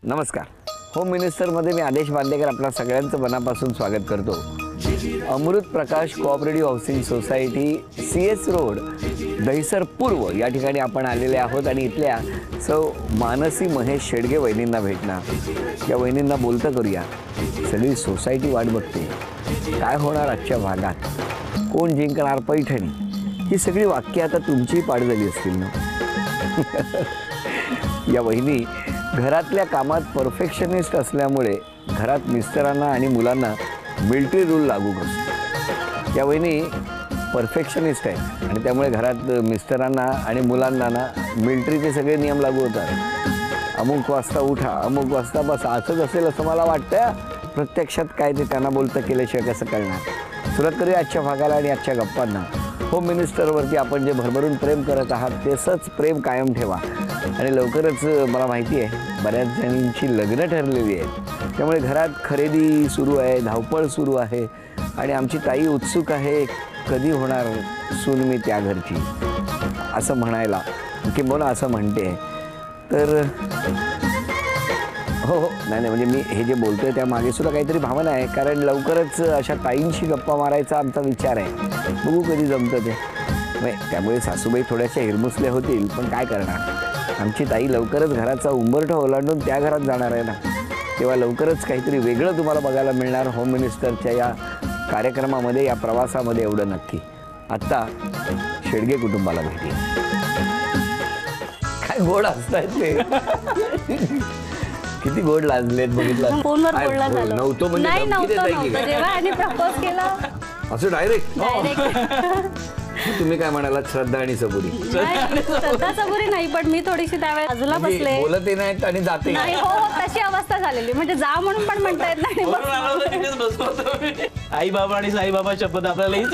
नमस्कार. होम मिनिस्टरमध्ये मी आदेश बांदेकर आपल्या सगळ्यांचं मनापासून स्वागत करतो. Amrit Prakash cooperative housing society CS road Dahisar पूर्व या ठिकाणी आपण आलेले आहोत आणि इथल्या सौ मानसी महेश शेडगे वहिनींना भेटणार. या वहिनींना बोलतं करूया. सगळी सोसायटी वाट बघते काय होणार आजच्या भागात, कोण जिंकणार पैठणी, ही सगळी वाक्य आता तुमची पाठ झाली असतील ना. या वहिनी घरातल्या कामात परफेक्शनिस्ट असल्यामुळे घरात मिस्टरांना आणि मुलांना मिलिटरी रूल लागू करतो. या वहिनी परफेक्शनिस्ट आहे आणि त्यामुळे घरात मिस्टरांना आणि मुलांना ना मिलिटरीचे सगळे नियम लागू होतात. अमुक वाजता उठा, अमुक वाजता बसा, असंच असेल असं मला वाटतं. प्रत्यक्षात काय ते त्यांना बोलतं केल्याशिवाय कसं कळणार. सुरुवात करूया आजच्या भागाला आणि आजच्या गप्पांना. होम मिनिस्टरवरती आपण जे भरभरून प्रेम करत आहात तेच प्रेम कायम ठेवा. आणि लवकरच मला माहिती आहे बऱ्याच जणांची लग्न ठरलेली आहेत, त्यामुळे घरात खरेदी सुरू आहे, धावपळ सुरू आहे आणि आमची ताई उत्सुक आहे कधी होणार सून मी त्या घरची असं म्हणायला, किंबहुना असं म्हणते. तर हो नाही म्हणजे मी हे जे बोलतोय त्यामागे सुद्धा काहीतरी भावना आहे, कारण लवकरच अशा ताईंशी गप्पा मारायचा आमचा विचार आहे. बघू कधी जमतं ते. त्यामुळे सासूबाई थोड्याशा हिरमुसल्या होतील, पण काय करणार. आमची ताई लवकरच घराचा उंबरठा ओलांडून त्या घरात जाणार आहे ना, तेव्हा लवकरच काहीतरी वेगळं तुम्हाला बघायला मिळणार होम मिनिस्टरच्या या कार्यक्रमामध्ये, या प्रवासामध्ये, एवढं नक्की. आत्ता शेडगे कुटुंबाला भेटी. काय गोड असतायत ते. किती गोड लाजलेत बघितलं. फोनवर बोलला झालं नव्हतं म्हणजे जेव्हा आणि प्रपोज केला असं डायरेक्ट. तुम्ही काय म्हणाला श्रद्धा आणि सबुरी. श्रद्धा सबुरी नाही, पण मी थोडीशी त्यावेळेस बाजूला बसले, बोलते नाहीत आणि जाते नाही. हो तशी अवस्था झालेली, म्हणजे जा म्हणून पण म्हणता येत नाही. आई बाबा आणि साई बाबा शपथ आपल्याला हीच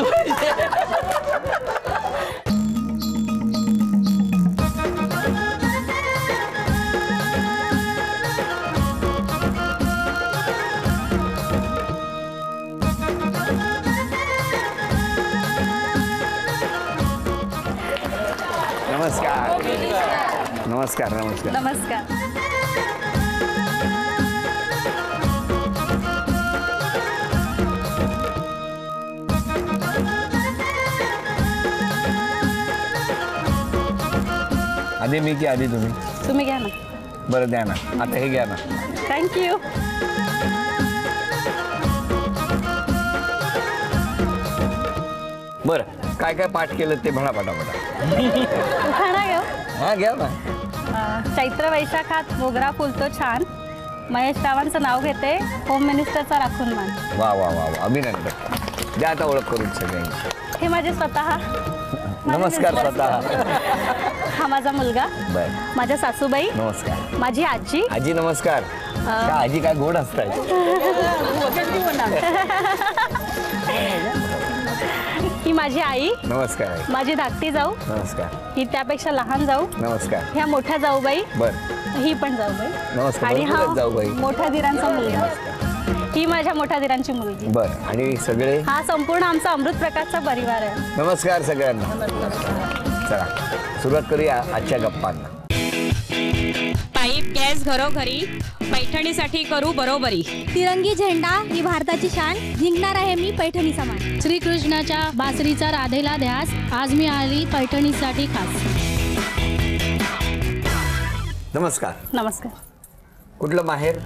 नमस्कार नमस्कार नमस्कार नमस्कार. आधी मी की आधी तुम्ही? तुम्ही घ्या ना. बरं द्या ना, आता हे घ्या ना. थँक्यू. बरं काय काय पाठ केलं ते म्हणा पटापटा. खाना घेऊ. हा घ्या ना. चैत्र वैशाखात मोगरा फुलतो छान, महेश रावांचं नाव घेते, होम मिनिस्टरचा राखून मान. वा वा वा वा, अभिनंदन. द्या आता ओळख करून सगळ्यांची. हे माझे स्वतः. नमस्कार स्वतः. हा माझा मुलगा. बर. माझ्या सासूबाई. नमस्कार. माझी आजी. आजी नमस्कार. त्या आजी काय गोड असतात. ही माझी आई. नमस्कार. माझी धाकटी जाऊ. नमस्कार. ही त्यापेक्षा लहान जाऊ. नमस्कार. ह्या मोठ्या जाऊबाई. बर. ही पण जाऊबाई. नमस्कार. आणि हा जाऊबाई. मोठ्या दिरांचा मुलगा. ही माझ्या मोठ्या दिरांची मुलगी. बर. आणि सगळे हा संपूर्ण आमचा अमृत प्रकाशचा परिवार आहे. नमस्कार सगळ्यांना. चला सुरुवात करूया आजच्या गप्पांना. पाईप गॅस घरोघरी, पैठणीसाठी करू बरोबरी. तिरंगी झेंडा ही भारताची शान, जिंकणार आहे मी पैठणी समान. श्रीकृष्णाच्या बासरीचा राधेला ध्यास, आज मी आली पैठणीसाठी खास. नमस्कार. नमस्कार. कुठलं माहेर?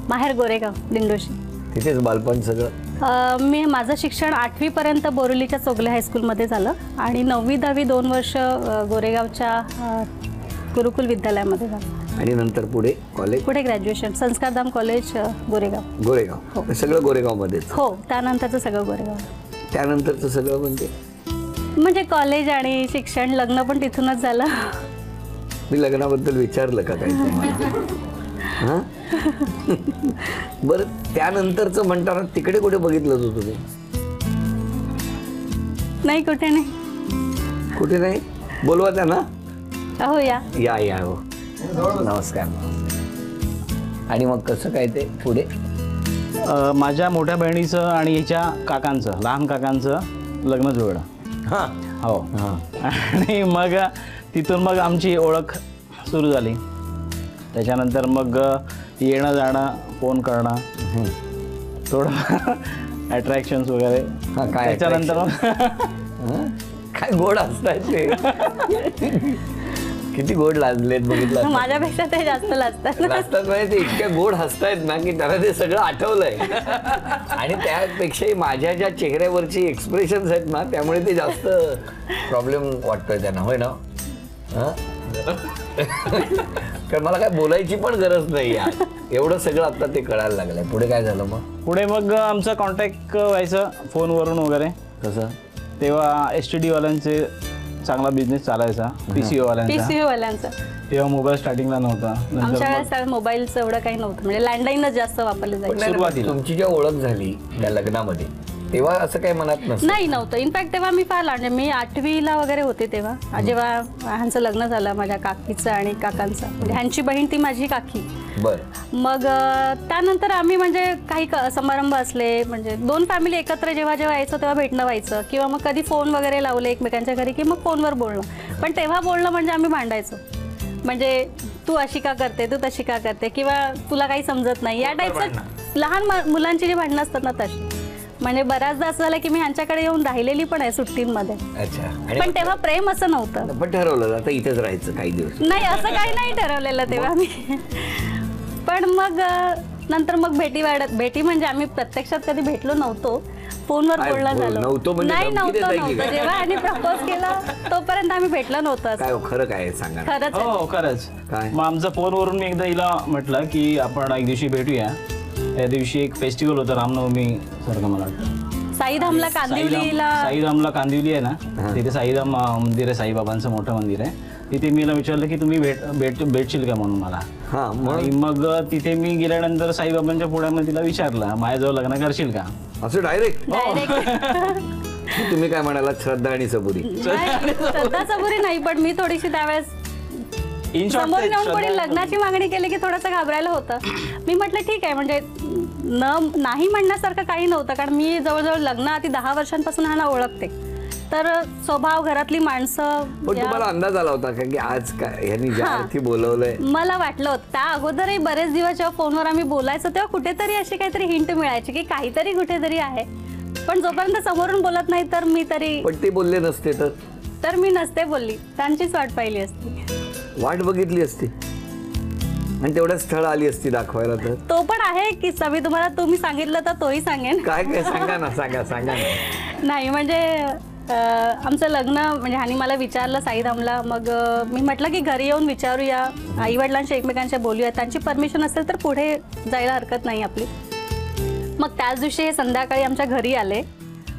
माहेर गोरेगाव दिंडोशी. तिथेच बालपण सगळं? मी माझं शिक्षण 8वी पर्यंत बोरिवलीच्या चोगले हायस्कूलमध्ये झालं आणि 9वी 10वी 2 वर्ष गोरेगावच्या गुरुकुल विद्यालयामध्ये झालं. आणि नंतर पुढे कॉलेज? पुढे ग्रॅज्युएशन संस्कारधाम कॉलेज गोरेगाव. गोरेगाव. हो. सगळं गोरेगावमध्येच? हो, त्यानंतरचं सगळं गोरेगाव. त्यानंतरचं सगळं म्हणजे कॉलेज आणि शिक्षण, लग्न पण तिथूनच झालं. मी लग्नाबद्दल विचारलं का काही तुम्हाला? हां. बरं त्यानंतरचं म्हणताना तिकडे कुठे बघितलं होतं तुम्ही? नाही, कुठे नाही. कुठे नाही? बोलवा त्यांना. हो या या या. हो नमस्कार. आणि मग कसं काय ते पुढे? माझ्या मोठ्या बहिणीचं आणि हिच्या काकांचं, लहान काकांचं लग्न जुळलं. हां. हो. आणि मग तिथून मग आमची ओळख सुरू झाली. त्याच्यानंतर मग येणं जाणं, फोन करणं, थोडं अट्रॅक्शन्स वगैरे. हा, काय त्याच्यानंतर हं? काय गोड हसतायत ते. किती गोड लाजलेत बघितलं. माझ्यापेक्षा ते जास्त लाजतात. लाजतात म्हणजे ते इतक्या गोड हसतायत ना की त्याला ते सगळं आठवलंय. आणि त्यापेक्षाही माझ्या ज्या चेहऱ्यावरची एक्सप्रेशन्स आहेत ना त्यामुळे ते जास्त प्रॉब्लेम वाटतोय त्यांना. होय ना? कारण मला काय बोलायची पण गरज नाही यार. एवढं सगळं आता ते कळायला लागलंय. पुढे काय झालं मग? पुढे मग आमचं कॉन्टॅक्ट व्हायचं फोनवरून वगैरे. कसं? तेव्हा STD वाल्यांचे चांगला बिझनेस चालायचा, PCO वाल्यांचा. PCO वाल्यांचं तेव्हा मोबाईल स्टार्टिंगला नव्हता. आमच्या वेळेस मोबाईलचं एवढं काही नव्हतं, म्हणजे लँडलाईनच जास्त वापरले पण जायचे. नाही, तुमची जेव्हा ओळख झाली त्या लग्नामध्ये तेव्हा असं काही मनात नसतं? नाही, नव्हतं. इनफॅक्ट तेव्हा मी फार लहान, मी 8वीला वगैरे होते तेव्हा, जेव्हा ह्यांचं लग्न झालं माझ्या काकीचं आणि काकांचं. म्हणजे ह्यांची बहीण ती माझी काकी. बरं. मग त्यानंतर आम्ही म्हणजे काही समारंभ असले, म्हणजे दोन फॅमिली एकत्र जेव्हा जेव्हा यायचं तेव्हा भेटणं व्हायचं, किंवा मग कधी फोन वगैरे लावले एकमेकांच्या घरी की मग फोनवर बोलणं. पण तेव्हा बोलणं म्हणजे आम्ही भांडायचो, म्हणजे तू अशी का करते, तू तशी का करते, किंवा तुला काही समजत नाही, या टाईपचं लहान मुलांची जी भांडणं असतात ना तशी. म्हणजे बऱ्याचदा असं झालं की मी ह्यांच्याकडे येऊन राहिलेली पण आहे सुट्टींमध्ये. अच्छा. पण तेव्हा प्रेम असं नव्हतं. पण ठरवलं आता इथेच राहायचं काही दिवस? नाही, असं काही नाही ठरवलेलं तेव्हा मी. पण मग नंतर मग भेटी म्हणजे आम्ही प्रत्यक्षात कधी भेटलो नव्हतो, फोनवर बोलणं झालं. नाही, नव्हतं. जेव्हा आम्ही प्रपोज केलं तोपर्यंत आम्ही भेटलो नव्हतं. काय खरं काय सांगा? खरंच. हो, खरंच. मग आमचं फोनवरून मी एकदा हिला म्हटलं की आपण एक दिवशी भेटूया. त्या दिवशी एक फेस्टिवल होतं रामनवमी सारखं मला वाटतं. साईधामला कांदिवली आहे ना, तिथे साईधाम मंदिर आहे, साईबाबांचं मोठं मंदिर आहे. तिथे मी विचारलं की तुम्ही भेटशील का म्हणून मला. आणि मग तिथे मी गेल्यानंतर साईबाबांच्या पुढ्यामध्ये तिला विचारलं माझ्याजवळ लग्न करशील का, असं डायरेक्ट. तुम्ही काय म्हणाला? श्रद्धा आणि सबुरी? श्रद्धा सबुरी नाही, पण मी थोडीशी त्यावेळेस समोर येऊन कोणी लग्नाची मागणी केली की थोडंसं घाबरायला होतं. मी म्हटलं ठीक आहे, म्हणजे नाही म्हणण्यासारखं काही नव्हतं, कारण मी जवळजवळ लग्न आधी 10 वर्षांपासून ह्यांना ओळखते. तर स्वभाव, घरातली माणसं. पण तुम्हाला अंदाज आला होता का की आज काय यांनी ज्या अर्थी बोलवलंय? मला वाटलं होतं. त्या अगोदरही बरेच दिवस जेव्हा फोनवर आम्ही बोलायचो तेव्हा कुठेतरी अशी काहीतरी हिंट मिळायची की काहीतरी कुठेतरी आहे. पण जोपर्यंत समोरून बोलत नाही तर मी तरी. पण ते बोलले नसते तर मी नसते बोलली, त्यांचीच वाट पाहिली असती, वाट बघितली असती, आणि तेवढ्या स्थळ आली असती दाखवायला. तर तो पण आहे की सवी, तुम्ही सांगितलं तर तोही सांगेन. काय काय सांगा ना, सांगा ना. नाही, म्हणजे आमचं लग्न म्हणजे ह्यानी मला विचारलं साईधामला. मग मी म्हटलं की घरी येऊन विचारूया, आई वडिलांशी एकमेकांच्या बोलूया, त्यांची परमिशन असेल तर पुढे जायला हरकत नाही आपली. मग त्याच दिवशी हे संध्याकाळी आमच्या घरी आले,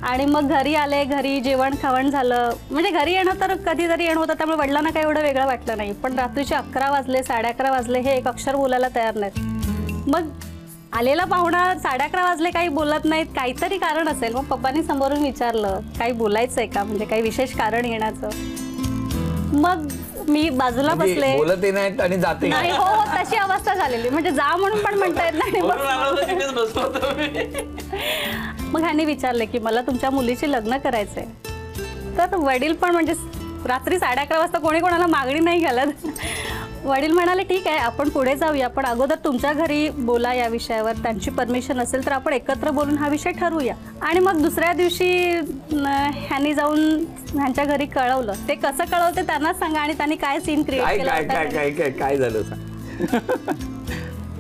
आणि मग घरी जेवण खावण झालं. म्हणजे घरी येणं तर कधीतरी येणं होतं, त्यामुळे वडिलांना काही एवढं वेगळं वाटलं नाही. पण रात्रीचे 11 वाजले, 11:30 वाजले, हे एक अक्षर बोलायला तयार नाहीत. मग आलेला पाहुणा 11:30 वाजले काही बोलत नाहीत, काहीतरी कारण असेल. मग पप्पांनी समोरून विचारलं काही बोलायचंय का, म्हणजे काही विशेष कारण येण्याचं. मग मी बाजूला बसले, बोलत नाहीत आणि जाते नाही. हो, तशी अवस्था झालेली, म्हणजे जा म्हणून पण म्हणता येत नाही. मग ह्यांनी विचारले की मला तुमच्या मुलीची लग्न करायचंय. तर वडील पण म्हणजे रात्री 11:30 वाजता कोणी कोणाला मागणी नाही घालत. वडील म्हणाले ठीक आहे, आपण पुढे जाऊया, पण अगोदर तुमच्या घरी बोला या विषयावर, त्यांची परमिशन असेल तर आपण एकत्र बोलून हा विषय ठरवूया. आणि मग दुसऱ्या दिवशी ह्यांनी जाऊन ह्यांच्या घरी कळवलं. ते कसं कळवते त्यांनाच सांगा, आणि त्यांनी काय सीन क्रिएट केला. काय झालं?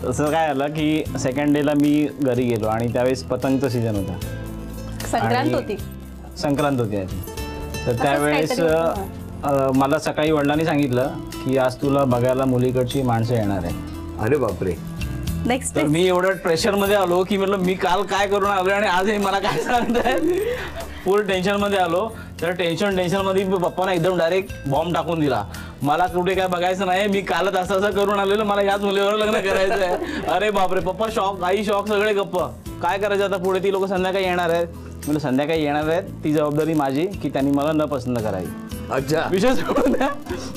तसं काय झालं की सेकंड डेला मी घरी गेलो, आणि त्यावेळेस पतंगचं सीझन होता, संक्रांत होती आधी. तर त्यावेळेस मला सकाळी वडिलांनी सांगितलं की आज तुला बघायला मुलीकडची माणसं येणार आहे. अरे बापरे. नेक्स्ट तर मी एवढं प्रेशरमध्ये आलो की म्हटलं मी काल काय करून आलो आणि आज हे मला काय सांगताय. फुल टेन्शनमध्ये आलो. तर टेन्शनमध्ये पप्पांना एकदम डायरेक्ट बॉम्ब टाकून दिला. मला कुठे काय बघायचं नाही, मी कालच असं करून आलेलं, मला याच मुलीवर लग्न करायचं आहे. अरे बापरे. पप्पा शॉक, आई शॉक, सगळे गप्प. काय करायचं आता पुढे? ती लोक संध्याकाळी येणार आहेत. म्हणजे संध्याकाळी येणार आहेत, ती जबाबदारी माझी की त्यांनी मला न पसंत करावी. अच्छा, विशेष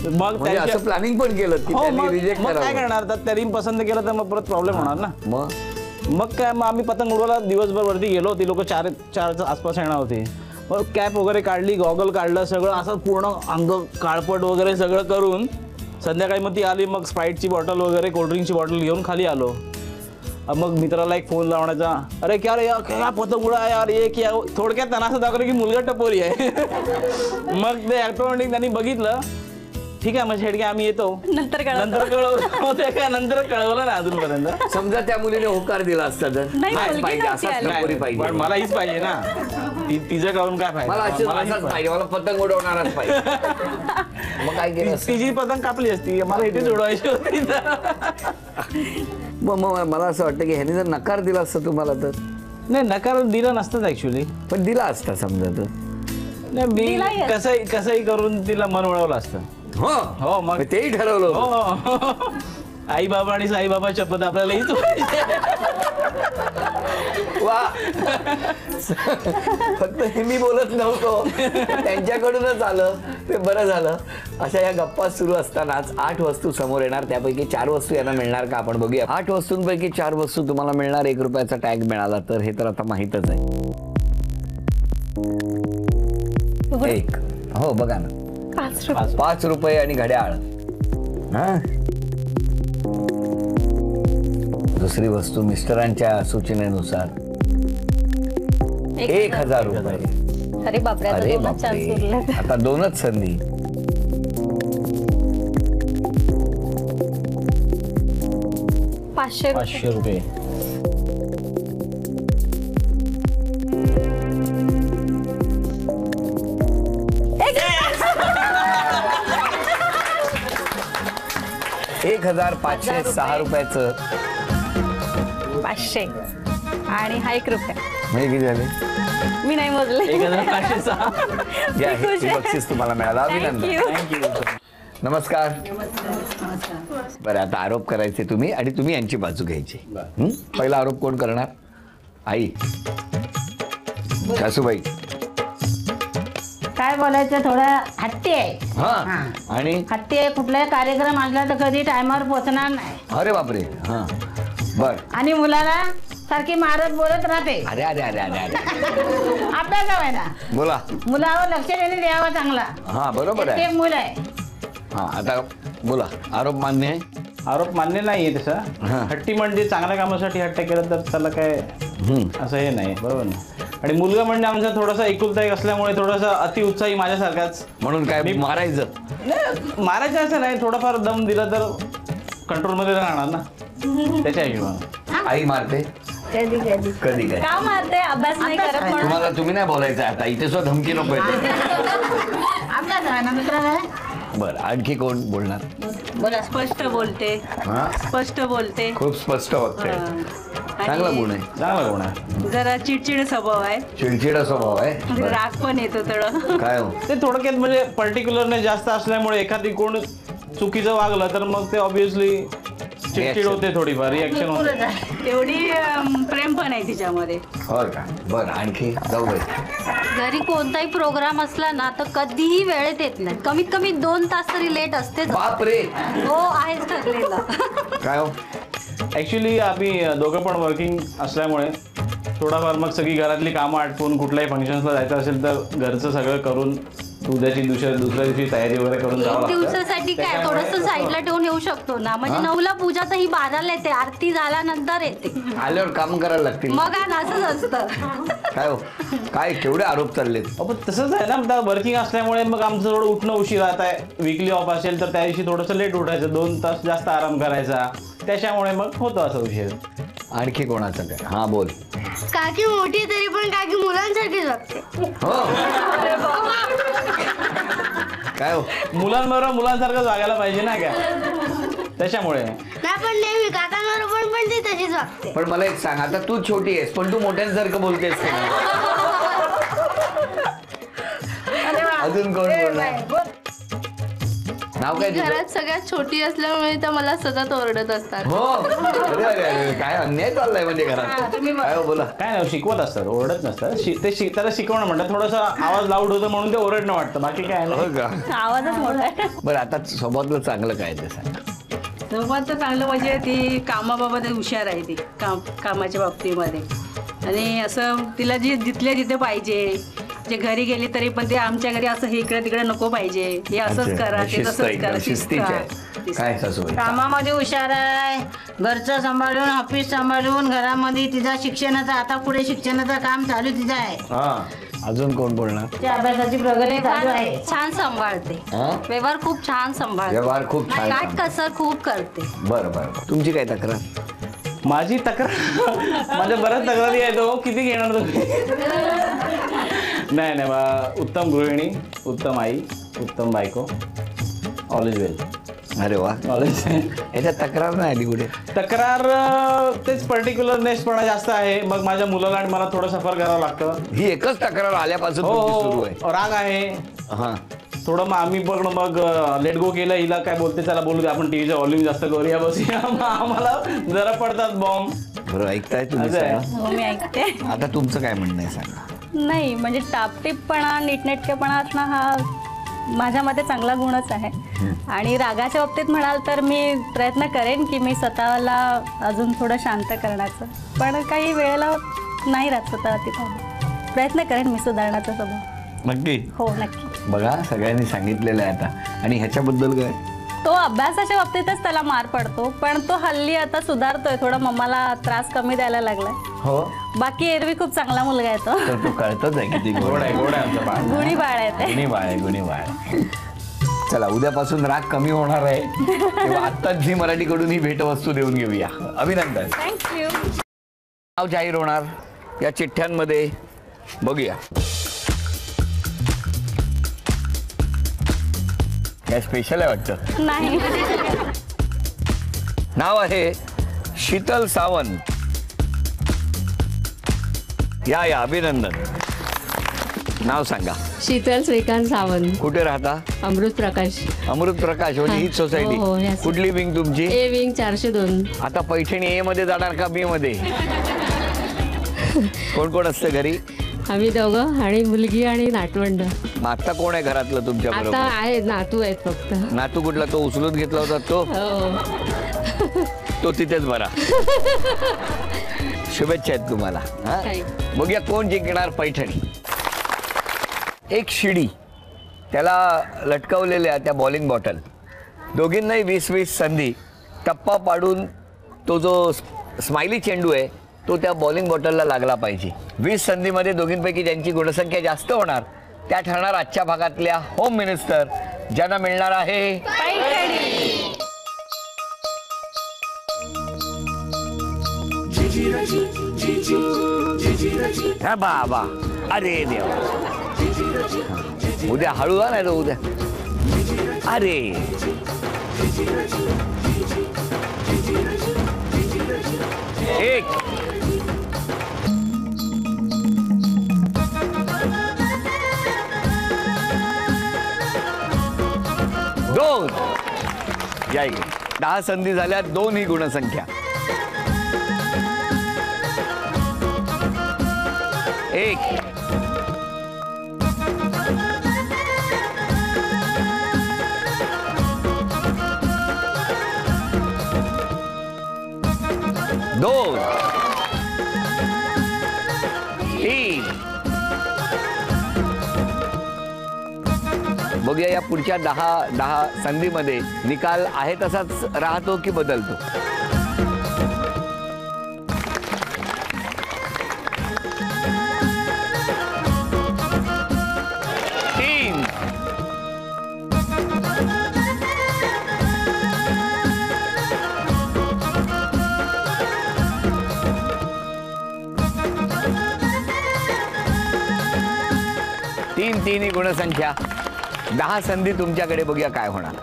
मग असं प्लॅनिंग पण केलं की त्यांनी रिजेक्ट करावं. काय करणार? तर त्यांनी पसंत केलं तर मग परत प्रॉब्लेम होणार ना. मग काय, मग आम्ही पतंग उडवायला दिवसभर वरती गेलो. ती लोक 4:00 आसपास येणार होते. मग कॅप वगैरे काढली, गॉगल काढलं, सगळं असं पूर्ण अंग काळपट वगैरे सगळं करून संध्याकाळी मग ती आली, मग स्प्राईटची बॉटल वगैरे कोल्ड्रिंकची बॉटल घेऊन खाली आलो. मग मित्राला एक फोन लावण्याचा, अरे क्या रे यार, क्या पतंग उडा यार, ये क्या. थोडक्यात त्यांना असं दाखवलं की मुलगा टपोरी आहे. मग ते ऑटोमॅटिक त्यांनी बघितलं, ठीक आहे मग शेडके आम्ही येतो. नंतर कळलं. नंतर कळवलं ना अजूनपर्यंत. समजा त्या मुलीने होकार दिला असता तर नाही, हाच मुलगी पाहिजे, नव्हती असाच आली. टपोरी पाहिजे. पण मला हीच पाहिजे ना, तिचं कळून काय मला पाहिजे. असाच पाहिजे, मला पतंग उडवणारच पाहिजे. मग काय केलं असतं? तिची पतंग कापली असती, मला इथेच उडवायची होती. मग मला असं वाटतं की ह्याने जर नकार दिला असता तुम्हाला तर. नाही, नकार दिला नसताच ऍक्च्युली. पण दिला असता समजा तर. नाही, मी दिलाही असता. कसंही करून तिला मन वळवलं असतं. हो हो, मग तेही ठरवलं होतं. हो. आई बाबा आणि साईबाबा शपथ आपल्याला हीच पाहिजे. वा. फक्त हे मी बोलत नव्हतो, त्यांच्याकडूनच आलं ते बरं झालं. अशा या गप्पा सुरू असतानाच 8 वस्तू समोर येणार, त्यापैकी 4 वस्तू यांना मिळणार का आपण बघूया. 8 वस्तूंपैकी 4 वस्तू तुम्हाला मिळणार. 1 रुपयाचा टॅग मिळाला तर हे तर आता माहीतच आहे. एक, हो बघा ना, 5 रुपये आणि घड्याळ. हा, दुसरी वस्तू मिस्टरांच्या सूचनेनुसार 1000 रुपये. अरे बापरे, आता अरे दोनच चान्स बापरे, उरले. आता 2च संधी. 500 500 रुपये. एक 1506 रुपयाचं. 500 आणि हा 1 रुपया. म्हणजे किती झाले? मी नाही मोजले. 1506. या, मी खुश हे आहे. बक्षीस तुम्हाला मिळालं. अभिनंदन. Thank you. नमस्कार. बरं, आता आरोप करायचे तुम्ही आणि तुम्ही यांची बाजू घ्यायची. पहिला आरोप कोण करणार? आई, सासूबाई. काय बोलायचं, थोडं हट्टी आहे. हा, आणि हट्टी आहे. कुठलाही कार्यक्रम आणला तर कधी टायमावर पोहोचणार नाही. अरे बापरे. हा, बर. आणि मुलाला सारखी मारत बोलत राहते. अरे अरे अरे अरे अरे अभ्यास आहे ना, बोला. मुलावर लक्ष देणे द्यावं चांगला. हा, बरोबर आहे. एक मूल आहे. हा, आता बोला. आरोप मान्य आहे? आरोप मान्य नाहीये हा. तसा. हट्टी म्हणजे चांगल्या कामासाठी हट्ट केलं तर त्याला काय असं हे नाही, बरोबर ना. आणि मुलगा म्हणजे आमचा थोडासा एकुलता एक असल्यामुळे थोडासा अतिउत्साही माझ्यासारखाच. म्हणून काय मारायचं? नाही, मारायचं असं नाही, थोडाफार दम दिला तर कंट्रोलमध्ये राहणार ना, त्याच्या हिशोबाने. आई मारते कधी कधी कधी काय? का मारते? अभ्यास नाही करत म्हणून. तुम्हाला तुम्ही नाही बोलायचं आता इथे सुद्धा धमकी नको येते. अभ्यास आहे ना, दुसरा काय. बरं, आणखी कोण बोलणार? बोला. स्पष्ट बोलते, हा, स्पष्ट बोलते. खूप स्पष्ट वागते. चांगला गुण आहे. चांगला गुण आहे. जरा चिडचिड स्वभाव आहे, चिडचिडा स्वभाव आहे. बरं. राग पण येतो थोडं. काय हो? ते थोडक्यात म्हणजे पर्टिक्युलरने जास्त असल्यामुळे एखादी कोण चुकीचं वागलं तर मग ते ऑब्विसली चिडचिड होते, थोडीफार रिॲक्शन होते. एवढी प्रेम पण आहे तिच्यामध्ये. हो का? बरं, आणखी जाऊ बाई. घरी कोणताही प्रोग्राम असला ना तर कधीही वेळेत येत नाही. कमीत कमी 2 तास तरी लेट असतेच. बाप रे. हो, आहेच ठरलेलं. काय हो? ॲक्च्युली आम्ही दोघं पण वर्किंग असल्यामुळे थोडाफार मग सगळी घरातली कामं आटपून कुठल्याही फंक्शन्सला जायचं असेल तर घरचं सगळं करून उद्याची दुसऱ्या दिवशी तयारी वगैरे करून जावं एक लागतं. दिवसासाठी काय थोडस साईडला ठेवून येऊ शकतो ना. म्हणजे 9ला पूजा तर ही 12ला येते, आरती झाल्यानंतर येते. आल्यावर काम करायला लागतील. मग असंच असतं. काय हो? काय केवढे आरोप चाललेत? पण तसंच आहे ना, आता वर्किंग असल्यामुळे मग आमचं थोडं उठणं उशीर राहत आहे. वीकली ऑफ असेल तर त्या दिवशी थोडंसं लेट उठायचं, 2 तास जास्त आराम करायचा, त्याच्यामुळे मग होतो असं उशीर. आणखी कोणाचं काय? हा, बोल. काकी मोठी तरी पण काकी मुलांसारखीच वागते. हो. काय हो? मुलांबरोबर मुलांसारखं वागायला पाहिजे ना काय, त्याच्यामुळे. नाही पण नेहमी काकांबरोबर पण ती तशीच वागते. पण मला एक सांग, आता तू छोटी आहेस पण तू मोठ्यांसारखं बोलतेस का नाही? अजून कोण बोलणार? नाव काय तुझं? घरात सगळ्यात छोटी असल्यामुळे तर मला सतत ओरडत असतात. हो. अरे अरे अरे, काय अन्याय चाललाय म्हणजे घरात. काय हो, बोला. काय नाही, शिकवत असतात, ओरडत नसतात. त्याला शिकवणं म्हणतात. थोडासा आवाज लाऊड होतो म्हणून ते ओरडणं वाटतं, बाकी काय हो नाही. का? आवाजच मोठा आहे. बरं, आता स्वभावातलं चांगलं काय ते सांग. सर्वात चांगलं म्हणजे ती कामाबाबत हुशार आहे. ती कामाच्या बाबतीमध्ये आणि असं तिला जिथल्या जिथे पाहिजे जे घरी गेली तरी पण ते आमच्या घरी असं हे इकडे तिकडे नको पाहिजे, हे असंच करा ते शिस्त तसंच एकदम करा. शिस्तीची आहे. काय सासूबाई? कामामध्ये हुशार आहे, घरचं सांभाळून ऑफिस सांभाळून घरामध्ये तिचा शिक्षणाचा आता पुढे शिक्षणाचं काम चालू तिचं आहे. हा, अजून कोण बोलणार? तिच्या अभ्यासाची प्रगती चालू आहे. छान सांभाळते, हा? व्यवहार खूप छान सांभाळते, व्यवहार खूप छान काट सांभाळते. कसर खूप करते. बरं बरं. तुमची काय तक्रार? माझी तक्रार माझ्या बऱ्याच तक्रारी आहेत हो, किती घेणार तुम्ही? नाही नाही उत्तम गृहिणी, उत्तम आई, उत्तम बायको, ऑल इज वेल. अरे वा, ऑल इज याच्यात तक्रार नाही आली कुठे? तक्रार तेच पर्टिक्युलरनेसपणा जास्त आहे. मग माझ्या मुलाला आणि मला थोडं सफर करावं लागतं. ही एकच तक्रार आल्यापासून हो तुमची सुरू आहे. राग आहे हा, थोडं. मग आम्ही पण मग लेट गो केलं. हिला काय बोलते, चला बोलू दे, आपण टीव्हीचा व्हॉल्यूम जास्त करूया बसूया. आम्हाला जरा पडतात बॉम्ब. बरं, ऐकताय तुम्ही असं आहे. सगळं? हो, मी ऐकते. आता तुमचं काय म्हणणं आहे सांगा. नाही म्हणजे टापटीपणा, नीटनेटकेपणा असणं हा माझ्या मते चांगला गुणच आहे. आणि रागाच्या बाबतीत म्हणाल तर मी प्रयत्न करेन की मी स्वतःला अजून थोडं शांत करण्याचं, पण काही वेळेला नाही राहत स्वतः तिथं. प्रयत्न करेन मी सुधारण्याचा स्वभाव. नक्की? हो नक्की. बघा, सगळ्यांनी सांगितलेलं आहे आता. आणि ह्याच्याबद्दल काय? तो अभ्यासाच्या बाबतीतच त्याला मार पडतो, पण तो हल्ली आता सुधारतोय थोडं, मम्माला त्रास कमी द्यायला लागलाय. हो, बाकी एरवी खूप चांगला मुलगा आहे तो. तर तो कळतच आहे किती गोड आहे. गोड आहे आमचं बाळ. गुणी बाळ आहे ते. गुणी बाळ आहे, गुणी बाळ आहे. चला, उद्यापासून राग कमी होणार आहे, तेव्हा आत्ताच झी मराठीकडून ही भेटवस्तू देऊन घेऊया. अभिनंदन. थँक्यू. नाव जाहीर होणार या चिठ्ठ्यांमध्ये. बघूया काय स्पेशल आहे वाटतं. नाही. नाव आहे शीतल सावंत. या या, अभिनंदन. नाव सांगा. शीतल श्रीकांत सावंत, कुठे राहता? अमृत प्रकाश, अमृत प्रकाश म्हणजे हीच सोसायटी. हो, हो, याच. कुठली विंग तुमची? A wing 402. आता पैठणी ए मध्ये जाणार का बी मध्ये? कोण कोण असतं घरी? आम्ही दोघं आणि मुलगी आणि नातवंड. मग आता कोण आहे घरातलं तुमच्या आता बरोबर? आहे, नातू आहेत फक्त. नातू कुठला? तो उचलून घेतला होता तो? हो. तो तिथेच बरा. शुभेच्छा आहेत तुम्हाला. हा? बघूया कोण जिंकणार पैठणी. एक शिडी, त्याला लटकवलेल्या त्या बॉलिंग बॉटल, दोघींनाही 20-20 संधी. टप्पा पाडून तो जो स्माइली चेंडू आहे तो त्या बॉलिंग बॉटलला लागला पाहिजे. 20 संधीमध्ये दोघींपैकी ज्यांची गुणसंख्या जास्त होणार त्या ठरणार आजच्या भागातल्या होम मिनिस्टर, ज्यांना मिळणार आहे हा बाबा. अरे देवा, उद्या हळू नाही तो उद्या. अरे एक, दोन. या इकडे. 10 संधी झाल्या, 2 ही गुणसंख्या. एक, दोन, 3. बघूया या पुढच्या 10 संधीमध्ये निकाल आहे तसाच राहतो की बदलतो. तीन ही गुणसंख्या. 10 संधी तुमच्याकडे. बघूया काय होणार.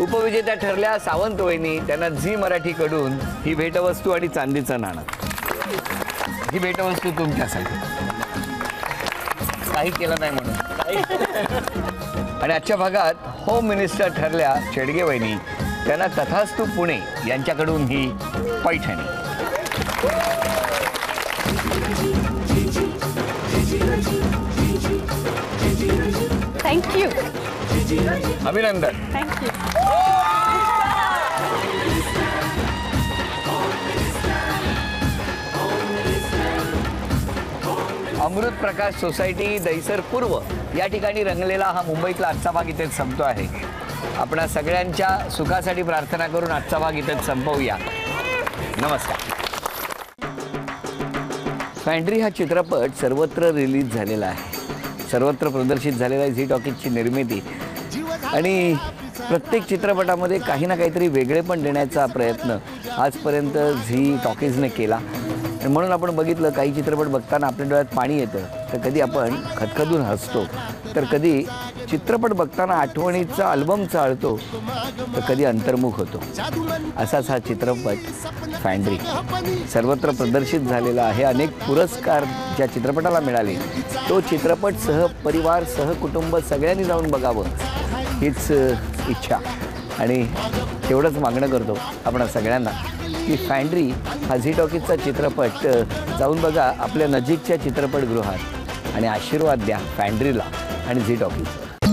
उपविजेत्या ठरल्या सावंत वहिनी. त्यांना झी मराठीकडून ही भेटवस्तू आणि चांदीचं नाणं. ही भेटवस्तू तुमच्यासाठी. काही केलं नाही म्हणून. आणि आजच्या भागात होम मिनिस्टर ठरल्या शेडगे वहिनी. त्यांना तथास्तू पुणे यांच्याकडून ही पैठणी. थँक्यू. अभिनंदन. थँक्यू. अमृत प्रकाश सोसायटी दहिसर पूर्व या ठिकाणी रंगलेला हा मुंबईतला आजचा भाग इथेच संपतो आहे. आपणा सगळ्यांच्या सुखासाठी प्रार्थना करून आजचा भाग इथेच संपवूया. नमस्कार. फॅन्ड्री हा चित्रपट सर्वत्र रिलीज झालेला आहे, सर्वत्र प्रदर्शित झालेला आहे. झी टॉकीजची निर्मिती आणि प्रत्येक चित्रपटामध्ये काही ना काहीतरी वेगळेपण देण्याचा प्रयत्न आजपर्यंत झी टॉकीजने केला. आणि म्हणून आपण बघितलं काही चित्रपट बघताना आपल्या डोळ्यात पाणी येतं, तर कधी आपण खदखदून हसतो, तर कधी चित्रपट बघताना आठवणीचा अल्बम चाळतो, तर कधी अंतर्मुख होतो. असाच हा चित्रपट फॅन्ड्री सर्वत्र प्रदर्शित झालेला आहे. अनेक पुरस्कार ज्या चित्रपटाला मिळाले, तो चित्रपट सहपरिवार सहकुटुंब सगळ्यांनी जाऊन बघावं हीच इच्छा आणि तेवढंच मागणं करतो आपण सगळ्यांना की फॅन्ड्री हा झी टॉकीजचा चित्रपट जाऊन बघा आपल्या नजीकच्या चित्रपटगृहात आणि आशीर्वाद द्या फॅन्ड्रीला आणि झी टॉकीजला.